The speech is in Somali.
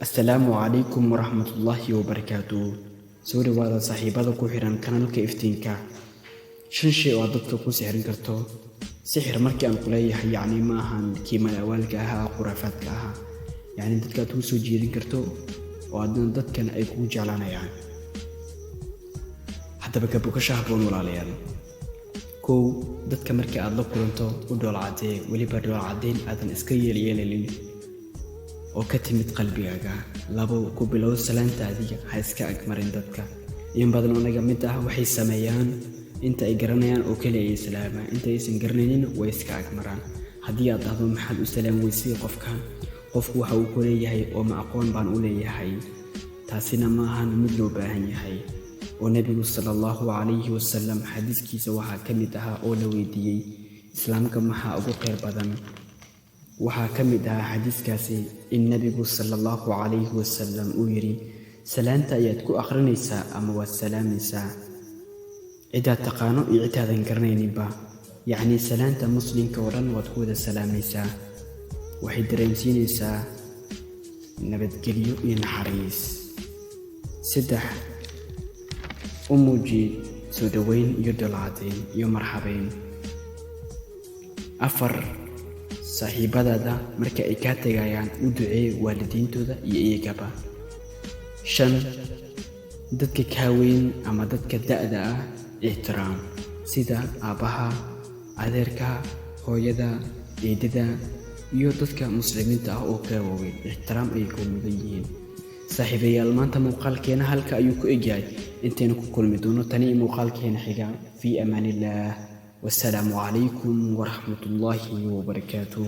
السلام عليكم ورحمة الله وبركاته. سوري وهذا صاحبة كوحيران كانالك إفتينكا شن شيء وعددك كو سحرين كرتو سحر مركي أن قليح يعني maahan كيما الأولك أها قرافاتك أها يعني dadka tuu soo jeedin karto oo adna dadkan ay kugu jeclaanayaan haddaba ka bukashaha boon walaalayaal kow dadka markii aad la kulanto u dhool cadee weliba dhool cadeyn aadan iska yeelyeelin oo ka timid qalbigaaga labo ku bilow salaantaadiga ha iska agmarin dadka in badan anaga mid ah waxay sameeyaan inta ay garanayaan oo kale ay salaamaan inta aysan garanaynin way iska agmaraan haddii aad dhahdo maxaad u salaam weysay qofkan qofku waxa uu ku leeyahay oo ma aqoon baan u leeyahay taasina ma ahan mid loo baahan yahay oo nabigu sallallahu alayhi wasallam xadiiskiisa waxa kamid ah oo la weydiiyay islaamka maxaa ugu qeyr badan waxaa kamid ah xadiiskaasi in nabigu sallallahu alayhi wasallam uu yiri salaanta ayaad ku akhrinaysaa ama waad salaamaysaa cida taqaano iyo cidaadan garanayninba yacni salaanta muslimka oo dhan waad ku wada salaamaysaa waxay dareensiinaysaa nabadgelyo iyo naxariis saddex u muuji soo dhaweyn iyo dulqaadin iyo marxabeyn afar saaxiibadaada marka ay ka tagayaan u duceey waalidiintooda iyo iyagaba shan dadka ka weyn ama dadka da'da ah ixtiraam sida aabaha adeerka hooyada eedada iyo dadka muslimiinta ah oo ka waaweyn ixtiraam ay ku mudan yihiin saaxiibayaal maanta muuqaalkeena halka ayuu ku egyahay intaynu ku kulmi doono tani muuqaalkeena xiga fi amaanillah والسلام عليكم ورحمة الله وبركاته.